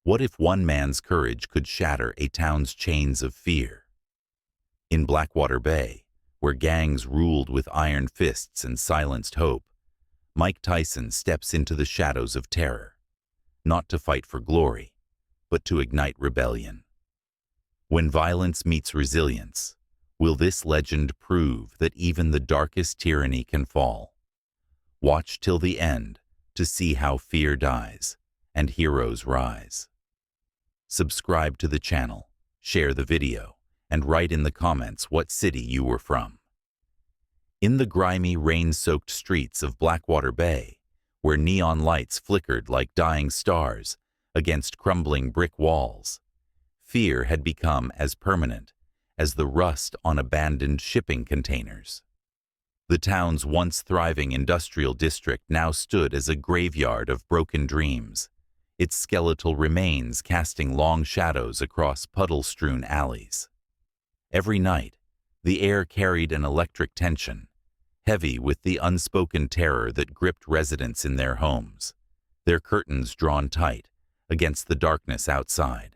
What if one man's courage could shatter a town's chains of fear? In Blackwater Bay, where gangs ruled with iron fists and silenced hope, Mike Tyson steps into the shadows of terror, not to fight for glory, but to ignite rebellion. When violence meets resilience, will this legend prove that even the darkest tyranny can fall? Watch till the end to see how fear dies and heroes rise. Subscribe to the channel, share the video, and write in the comments what city you were from. In the grimy, rain-soaked streets of Blackwater Bay, where neon lights flickered like dying stars against crumbling brick walls, fear had become as permanent as the rust on abandoned shipping containers. The town's once thriving industrial district now stood as a graveyard of broken dreams, its skeletal remains casting long shadows across puddle-strewn alleys. Every night, the air carried an electric tension, heavy with the unspoken terror that gripped residents in their homes, their curtains drawn tight against the darkness outside.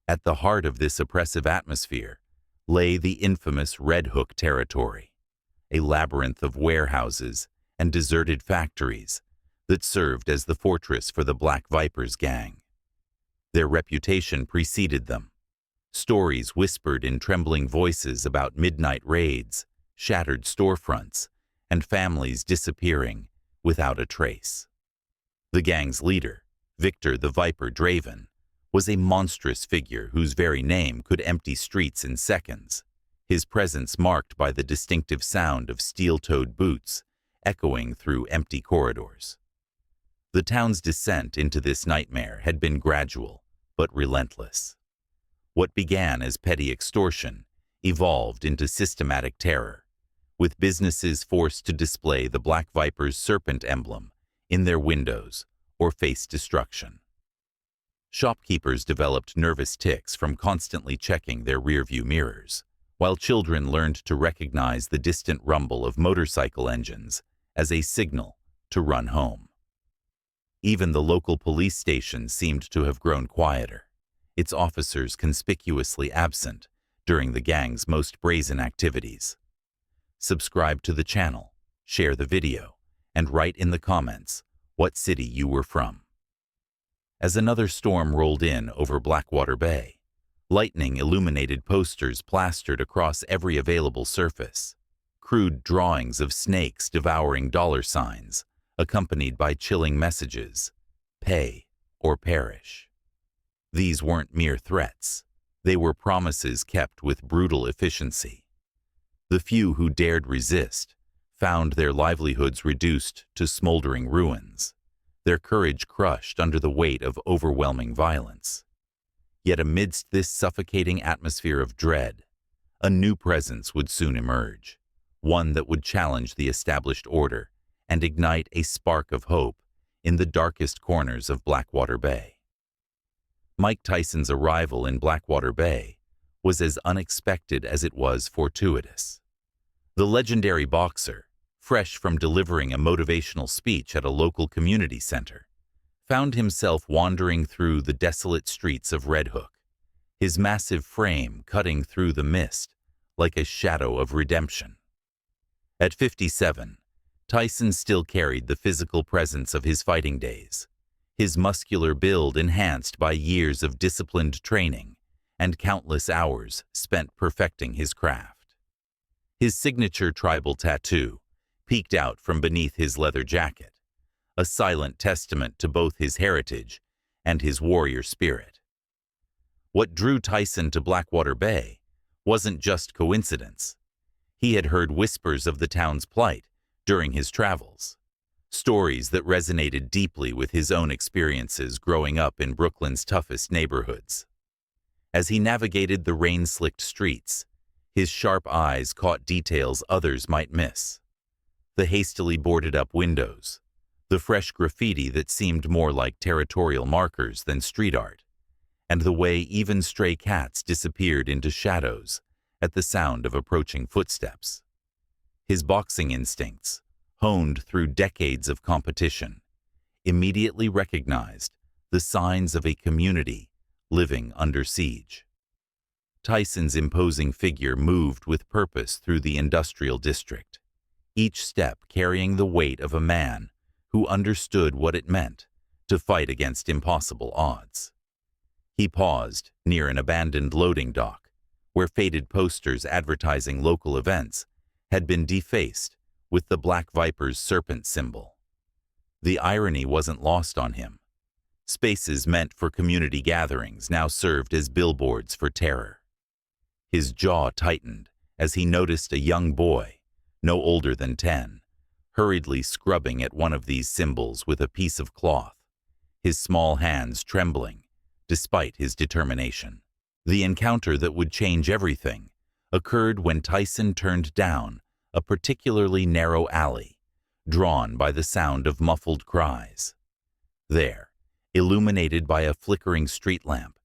At the heart of this oppressive atmosphere lay the infamous Red Hook territory, a labyrinth of warehouses and deserted factories that served as the fortress for the Black Vipers gang. Their reputation preceded them. Stories whispered in trembling voices about midnight raids, shattered storefronts, and families disappearing without a trace. The gang's leader, Victor the Viper Draven, was a monstrous figure whose very name could empty streets in seconds, his presence marked by the distinctive sound of steel-toed boots echoing through empty corridors. The town's descent into this nightmare had been gradual, but relentless. What began as petty extortion evolved into systematic terror, with businesses forced to display the Black Viper's serpent emblem in their windows or face destruction. Shopkeepers developed nervous tics from constantly checking their rearview mirrors, while children learned to recognize the distant rumble of motorcycle engines as a signal to run home. Even the local police station seemed to have grown quieter, its officers conspicuously absent during the gang's most brazen activities. Subscribe to the channel, share the video, and write in the comments what city you were from. As another storm rolled in over Blackwater Bay, lightning-illuminated posters plastered across every available surface, crude drawings of snakes devouring dollar signs, accompanied by chilling messages, "Pay or perish." These weren't mere threats. They were promises kept with brutal efficiency. The few who dared resist found their livelihoods reduced to smoldering ruins, their courage crushed under the weight of overwhelming violence. Yet amidst this suffocating atmosphere of dread, a new presence would soon emerge, one that would challenge the established order and ignite a spark of hope in the darkest corners of Blackwater Bay. Mike Tyson's arrival in Blackwater Bay was as unexpected as it was fortuitous. The legendary boxer, fresh from delivering a motivational speech at a local community center, found himself wandering through the desolate streets of Red Hook, his massive frame cutting through the mist like a shadow of redemption. At 57, Tyson still carried the physical presence of his fighting days, his muscular build enhanced by years of disciplined training and countless hours spent perfecting his craft. His signature tribal tattoo peeked out from beneath his leather jacket, a silent testament to both his heritage and his warrior spirit. What drew Tyson to Blackwater Bay wasn't just coincidence. He had heard whispers of the town's plight during his travels, stories that resonated deeply with his own experiences growing up in Brooklyn's toughest neighborhoods. As he navigated the rain-slicked streets, his sharp eyes caught details others might miss. The hastily boarded-up windows, the fresh graffiti that seemed more like territorial markers than street art, and the way even stray cats disappeared into shadows at the sound of approaching footsteps. His boxing instincts, honed through decades of competition, immediately recognized the signs of a community living under siege. Tyson's imposing figure moved with purpose through the industrial district, each step carrying the weight of a man who understood what it meant to fight against impossible odds. He paused near an abandoned loading dock, where faded posters advertising local events had been defaced with the Black Viper's serpent symbol. The irony wasn't lost on him. Spaces meant for community gatherings now served as billboards for terror. His jaw tightened as he noticed a young boy, no older than 10, hurriedly scrubbing at one of these symbols with a piece of cloth, his small hands trembling despite his determination. The encounter that would change everything occurred when Tyson turned down a particularly narrow alley, drawn by the sound of muffled cries. There, illuminated by a flickering street lamp,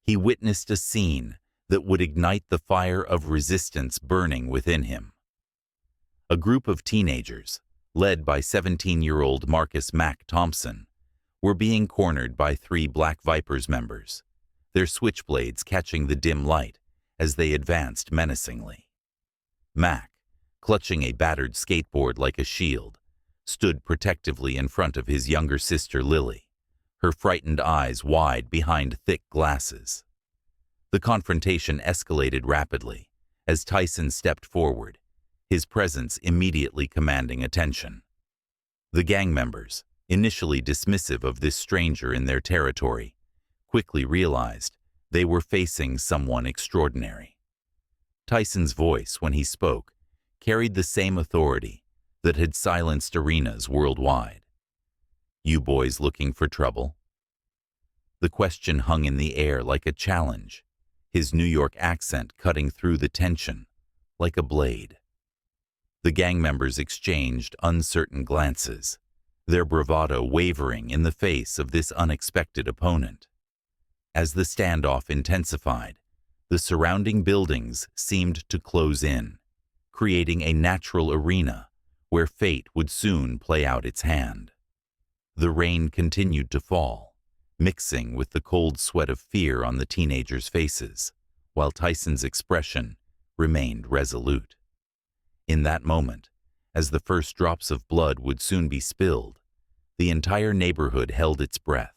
he witnessed a scene that would ignite the fire of resistance burning within him. A group of teenagers, led by 17-year-old Marcus Mack Thompson, were being cornered by 3 Black Vipers members, their switchblades catching the dim light as they advanced menacingly. Mack, clutching a battered skateboard like a shield, stood protectively in front of his younger sister Lily, her frightened eyes wide behind thick glasses. The confrontation escalated rapidly as Tyson stepped forward, his presence immediately commanding attention. The gang members, initially dismissive of this stranger in their territory, quickly realized they were facing someone extraordinary. Tyson's voice, when he spoke, carried the same authority that had silenced arenas worldwide. "You boys looking for trouble?" The question hung in the air like a challenge, his New York accent cutting through the tension like a blade. The gang members exchanged uncertain glances, their bravado wavering in the face of this unexpected opponent. As the standoff intensified, the surrounding buildings seemed to close in, creating a natural arena where fate would soon play out its hand. The rain continued to fall, mixing with the cold sweat of fear on the teenagers' faces, while Tyson's expression remained resolute. In that moment, as the first drops of blood would soon be spilled, the entire neighborhood held its breath,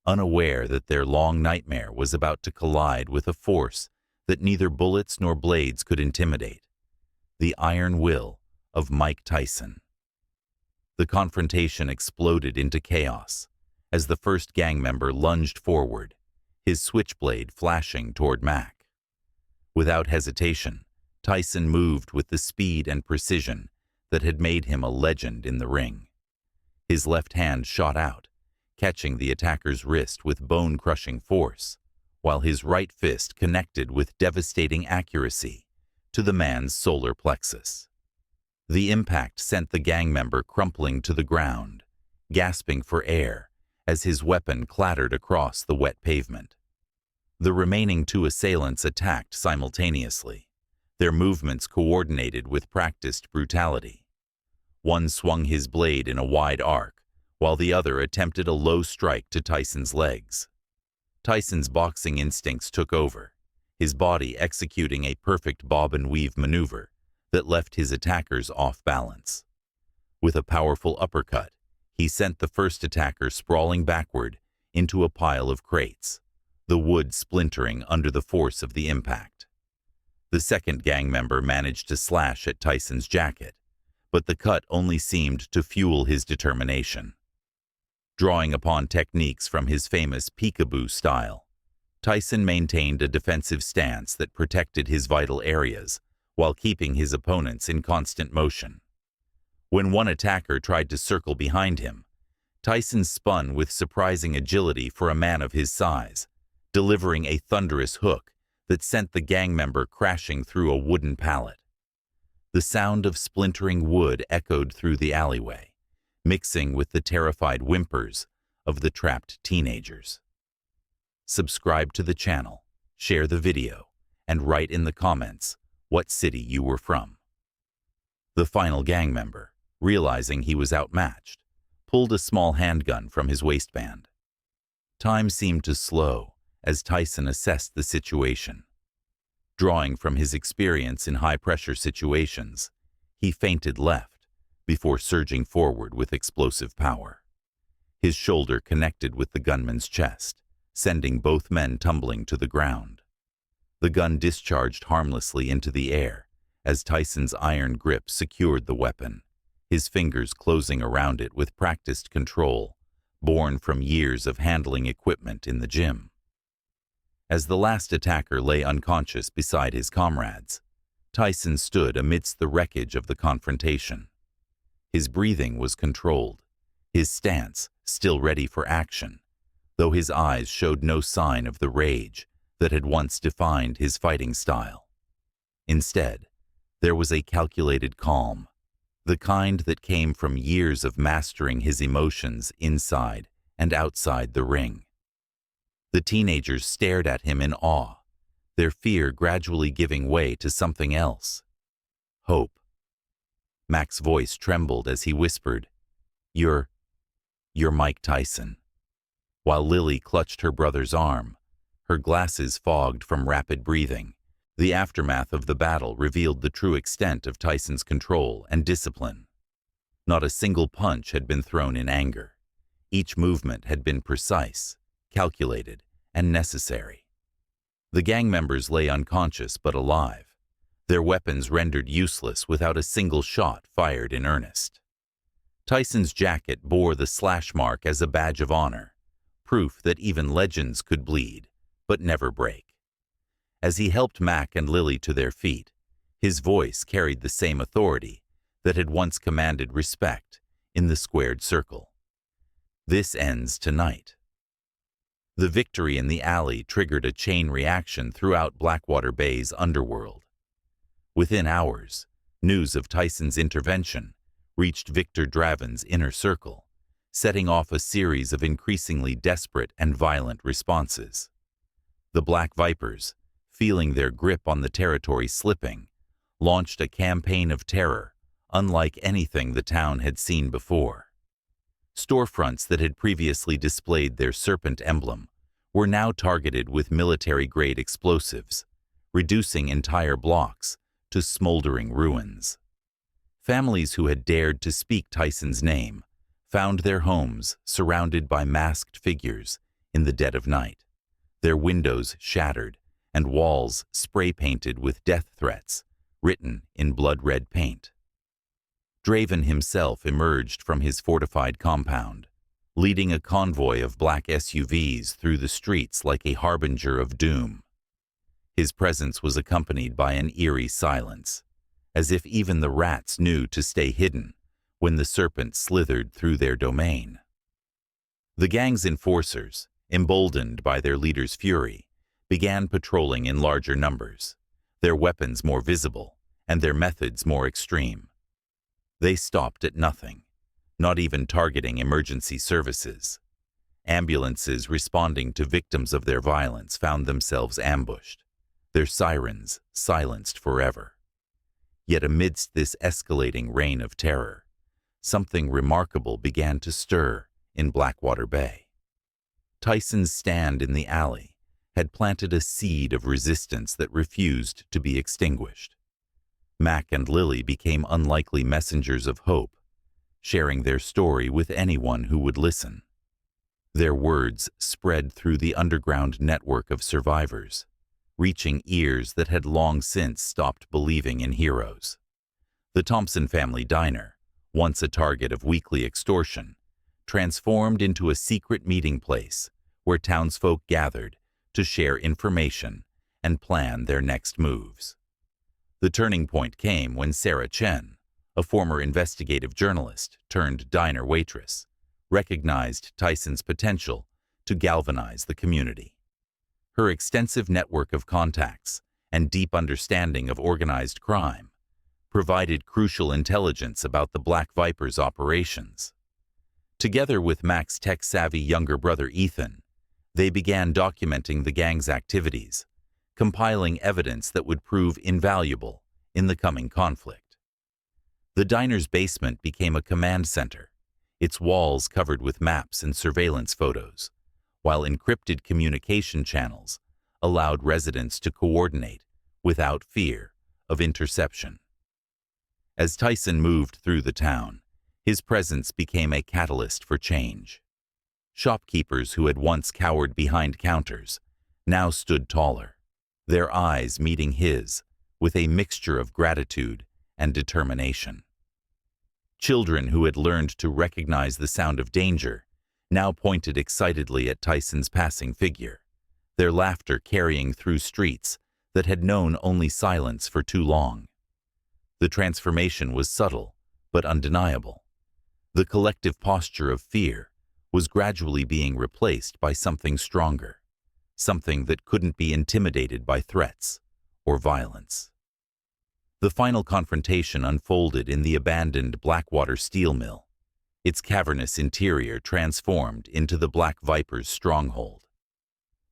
unaware that their long nightmare was about to collide with a force that neither bullets nor blades could intimidate: the iron will of Mike Tyson. The confrontation exploded into chaos as the first gang member lunged forward, his switchblade flashing toward Mack. Without hesitation, Tyson moved with the speed and precision that had made him a legend in the ring. His left hand shot out, catching the attacker's wrist with bone-crushing force, while his right fist connected with devastating accuracy to the man's solar plexus. The impact sent the gang member crumpling to the ground, gasping for air as his weapon clattered across the wet pavement. The remaining 2 assailants attacked simultaneously, their movements coordinated with practiced brutality. One swung his blade in a wide arc, while the other attempted a low strike to Tyson's legs. Tyson's boxing instincts took over, his body executing a perfect bob-and-weave maneuver that left his attackers off balance. With a powerful uppercut, he sent the first attacker sprawling backward into a pile of crates, the wood splintering under the force of the impact. The second gang member managed to slash at Tyson's jacket, but the cut only seemed to fuel his determination. Drawing upon techniques from his famous peekaboo style, Tyson maintained a defensive stance that protected his vital areas while keeping his opponents in constant motion. When one attacker tried to circle behind him, Tyson spun with surprising agility for a man of his size, delivering a thunderous hook that sent the gang member crashing through a wooden pallet. The sound of splintering wood echoed through the alleyway, mixing with the terrified whimpers of the trapped teenagers. Subscribe to the channel, share the video, and write in the comments what city you were from. The final gang member, realizing he was outmatched, pulled a small handgun from his waistband. Time seemed to slow as Tyson assessed the situation. Drawing from his experience in high-pressure situations, he feinted left before surging forward with explosive power. His shoulder connected with the gunman's chest, sending both men tumbling to the ground. The gun discharged harmlessly into the air as Tyson's iron grip secured the weapon, his fingers closing around it with practiced control, born from years of handling equipment in the gym. As the last attacker lay unconscious beside his comrades, Tyson stood amidst the wreckage of the confrontation. His breathing was controlled, his stance still ready for action, though his eyes showed no sign of the rage that had once defined his fighting style. Instead, there was a calculated calm, the kind that came from years of mastering his emotions inside and outside the ring. The teenagers stared at him in awe, their fear gradually giving way to something else. Hope. Mac's voice trembled as he whispered, You're Mike Tyson." While Lily clutched her brother's arm, her glasses fogged from rapid breathing, the aftermath of the battle revealed the true extent of Tyson's control and discipline. Not a single punch had been thrown in anger. Each movement had been precise, calculated, and necessary. The gang members lay unconscious but alive, their weapons rendered useless without a single shot fired in earnest. Tyson's jacket bore the slash mark as a badge of honor, proof that even legends could bleed, but never break. As he helped Mac and Lily to their feet, his voice carried the same authority that had once commanded respect in the squared circle. This ends tonight. The victory in the alley triggered a chain reaction throughout Blackwater Bay's underworld. Within hours, news of Tyson's intervention reached Victor Draven's inner circle, setting off a series of increasingly desperate and violent responses. The Black Vipers, feeling their grip on the territory slipping, launched a campaign of terror unlike anything the town had seen before. Storefronts that had previously displayed their serpent emblem were now targeted with military-grade explosives, reducing entire blocks to smoldering ruins. Families who had dared to speak Tyson's name found their homes surrounded by masked figures in the dead of night, their windows shattered and walls spray-painted with death threats written in blood-red paint. Draven himself emerged from his fortified compound, leading a convoy of black SUVs through the streets like a harbinger of doom. His presence was accompanied by an eerie silence, as if even the rats knew to stay hidden when the serpent slithered through their domain. The gang's enforcers, emboldened by their leader's fury, began patrolling in larger numbers, their weapons more visible and their methods more extreme. They stopped at nothing, not even targeting emergency services. Ambulances responding to victims of their violence found themselves ambushed, their sirens silenced forever. Yet amidst this escalating reign of terror, something remarkable began to stir in Blackwater Bay. Tyson's stand in the alley had planted a seed of resistance that refused to be extinguished. Mac and Lily became unlikely messengers of hope, sharing their story with anyone who would listen. Their words spread through the underground network of survivors, reaching ears that had long since stopped believing in heroes. The Thompson family diner, once a target of weekly extortion, transformed into a secret meeting place where townsfolk gathered to share information and plan their next moves. The turning point came when Sarah Chen, a former investigative journalist turned diner waitress, recognized Tyson's potential to galvanize the community. Her extensive network of contacts and deep understanding of organized crime provided crucial intelligence about the Black Vipers' operations. Together with Mac's tech-savvy younger brother Ethan, they began documenting the gang's activities, compiling evidence that would prove invaluable in the coming conflict. The diner's basement became a command center, its walls covered with maps and surveillance photos, while encrypted communication channels allowed residents to coordinate without fear of interception. As Tyson moved through the town, his presence became a catalyst for change. Shopkeepers who had once cowered behind counters now stood taller, their eyes meeting his with a mixture of gratitude and determination. Children who had learned to recognize the sound of danger now pointed excitedly at Tyson's passing figure, their laughter carrying through streets that had known only silence for too long. The transformation was subtle but undeniable. The collective posture of fear was gradually being replaced by something stronger, something that couldn't be intimidated by threats or violence. The final confrontation unfolded in the abandoned Blackwater steel mill, its cavernous interior transformed into the Black Viper's stronghold.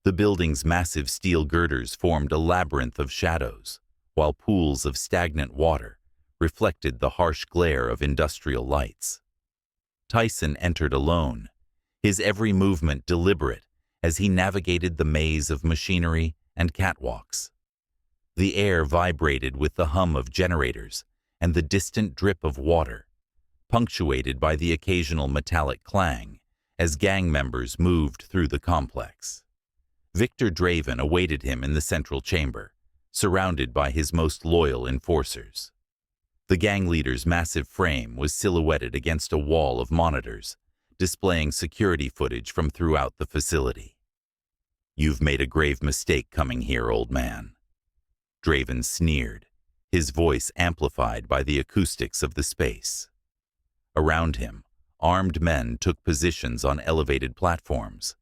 The building's massive steel girders formed a labyrinth of shadows, while pools of stagnant water reflected the harsh glare of industrial lights. Tyson entered alone, his every movement deliberate as he navigated the maze of machinery and catwalks. The air vibrated with the hum of generators and the distant drip of water, punctuated by the occasional metallic clang as gang members moved through the complex. Victor Draven awaited him in the central chamber, surrounded by his most loyal enforcers. The gang leader's massive frame was silhouetted against a wall of monitors, displaying security footage from throughout the facility. "You've made a grave mistake coming here, old man." Draven sneered, his voice amplified by the acoustics of the space. Around him, armed men took positions on elevated platforms,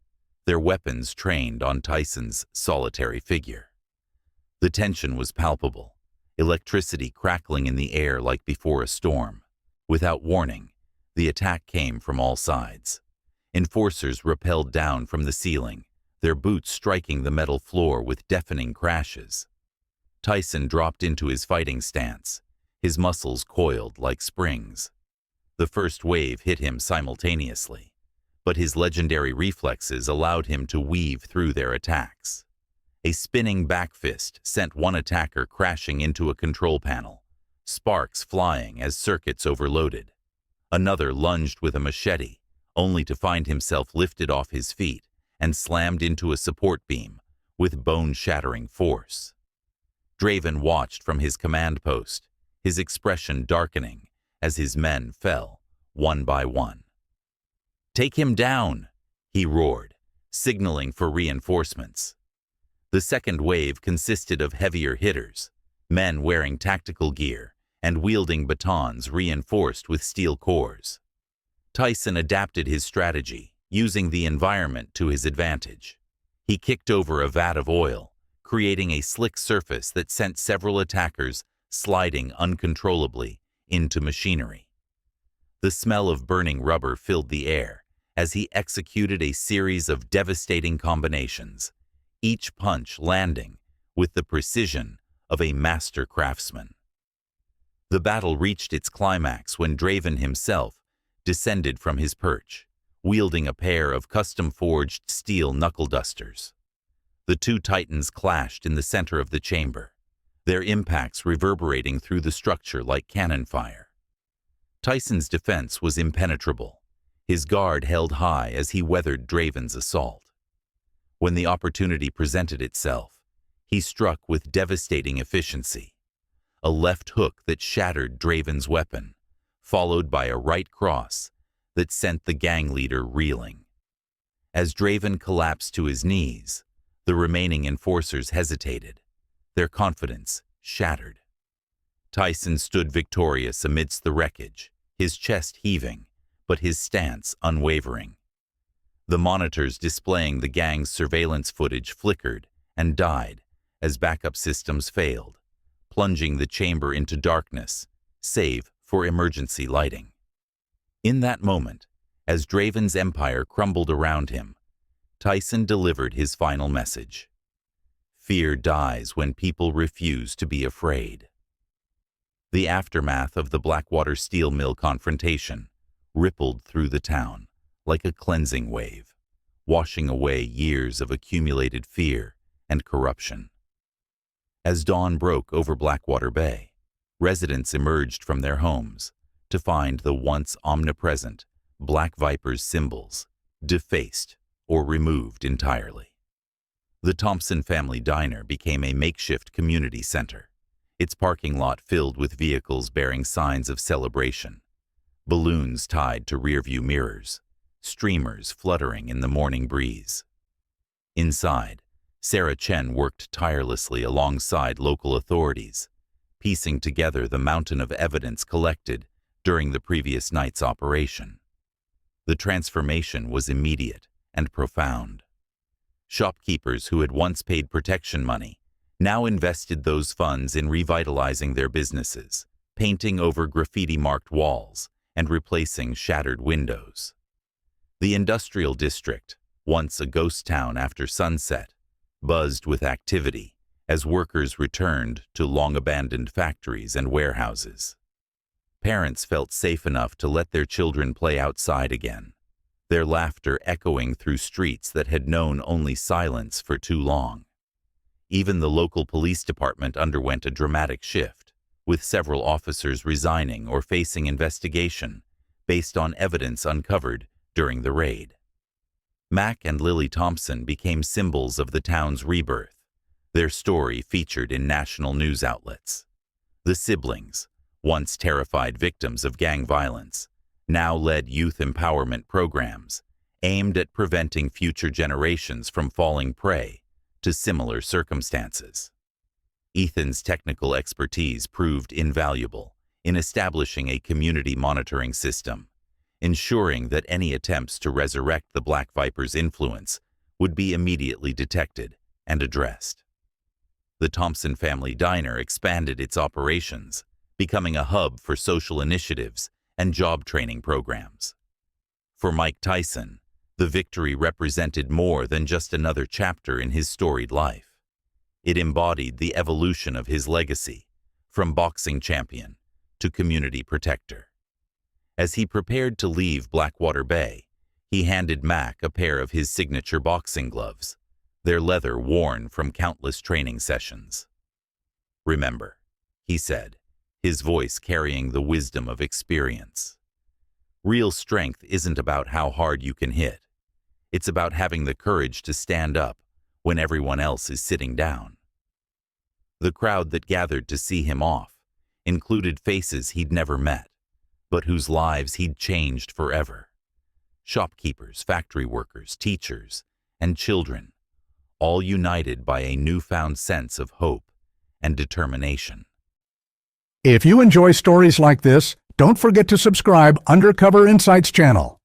their weapons trained on Tyson's solitary figure. The tension was palpable, electricity crackling in the air like before a storm. Without warning, the attack came from all sides. Enforcers rappelled down from the ceiling, their boots striking the metal floor with deafening crashes. Tyson dropped into his fighting stance, his muscles coiled like springs. The first wave hit him simultaneously, but his legendary reflexes allowed him to weave through their attacks. A spinning back fist sent one attacker crashing into a control panel, sparks flying as circuits overloaded. Another lunged with a machete, only to find himself lifted off his feet and slammed into a support beam with bone-shattering force. Draven watched from his command post, his expression darkening as his men fell, one by one. "Take him down," he roared, signaling for reinforcements. The second wave consisted of heavier hitters, men wearing tactical gear and wielding batons reinforced with steel cores. Tyson adapted his strategy, using the environment to his advantage. He kicked over a vat of oil, creating a slick surface that sent several attackers sliding uncontrollably into machinery. The smell of burning rubber filled the air as he executed a series of devastating combinations, each punch landing with the precision of a master craftsman. The battle reached its climax when Draven himself descended from his perch, wielding a pair of custom-forged steel knuckle-dusters. The two titans clashed in the center of the chamber, their impacts reverberating through the structure like cannon fire. Tyson's defense was impenetrable, his guard held high as he weathered Draven's assault. When the opportunity presented itself, he struck with devastating efficiency. A left hook that shattered Draven's weapon, followed by a right cross that sent the gang leader reeling. As Draven collapsed to his knees, the remaining enforcers hesitated, their confidence shattered. Tyson stood victorious amidst the wreckage, his chest heaving, but his stance unwavering. The monitors displaying the gang's surveillance footage flickered and died as backup systems failed, plunging the chamber into darkness, save for emergency lighting. In that moment, as Draven's empire crumbled around him, Tyson delivered his final message. Fear dies when people refuse to be afraid. The aftermath of the Blackwater steel mill confrontation rippled through the town like a cleansing wave, washing away years of accumulated fear and corruption. As dawn broke over Blackwater Bay, residents emerged from their homes to find the once omnipresent Black Viper's symbols defaced or removed entirely. The Thompson family diner became a makeshift community center, its parking lot filled with vehicles bearing signs of celebration, balloons tied to rearview mirrors, streamers fluttering in the morning breeze. Inside, Sarah Chen worked tirelessly alongside local authorities, piecing together the mountain of evidence collected during the previous night's operation. The transformation was immediate and profound. Shopkeepers who had once paid protection money now invested those funds in revitalizing their businesses, painting over graffiti-marked walls and replacing shattered windows. The industrial district, once a ghost town after sunset, buzzed with activity as workers returned to long-abandoned factories and warehouses. Parents felt safe enough to let their children play outside again, their laughter echoing through streets that had known only silence for too long. Even the local police department underwent a dramatic shift, with several officers resigning or facing investigation based on evidence uncovered during the raid. Mac and Lily Thompson became symbols of the town's rebirth, their story featured in national news outlets. The siblings, once terrified victims of gang violence, now led youth empowerment programs aimed at preventing future generations from falling prey to similar circumstances. Ethan's technical expertise proved invaluable in establishing a community monitoring system, ensuring that any attempts to resurrect the Black Viper's influence would be immediately detected and addressed. The Thompson family diner expanded its operations, becoming a hub for social initiatives and job training programs. For Mike Tyson, the victory represented more than just another chapter in his storied life. It embodied the evolution of his legacy, from boxing champion to community protector. As he prepared to leave Blackwater Bay, he handed Mac a pair of his signature boxing gloves, their leather worn from countless training sessions. "Remember," he said, his voice carrying the wisdom of experience. "Real strength isn't about how hard you can hit. It's about having the courage to stand up when everyone else is sitting down." The crowd that gathered to see him off included faces he'd never met, but whose lives he'd changed forever. Shopkeepers, factory workers, teachers, and children, all united by a newfound sense of hope and determination. If you enjoy stories like this, don't forget to subscribe Undercover Insights channel.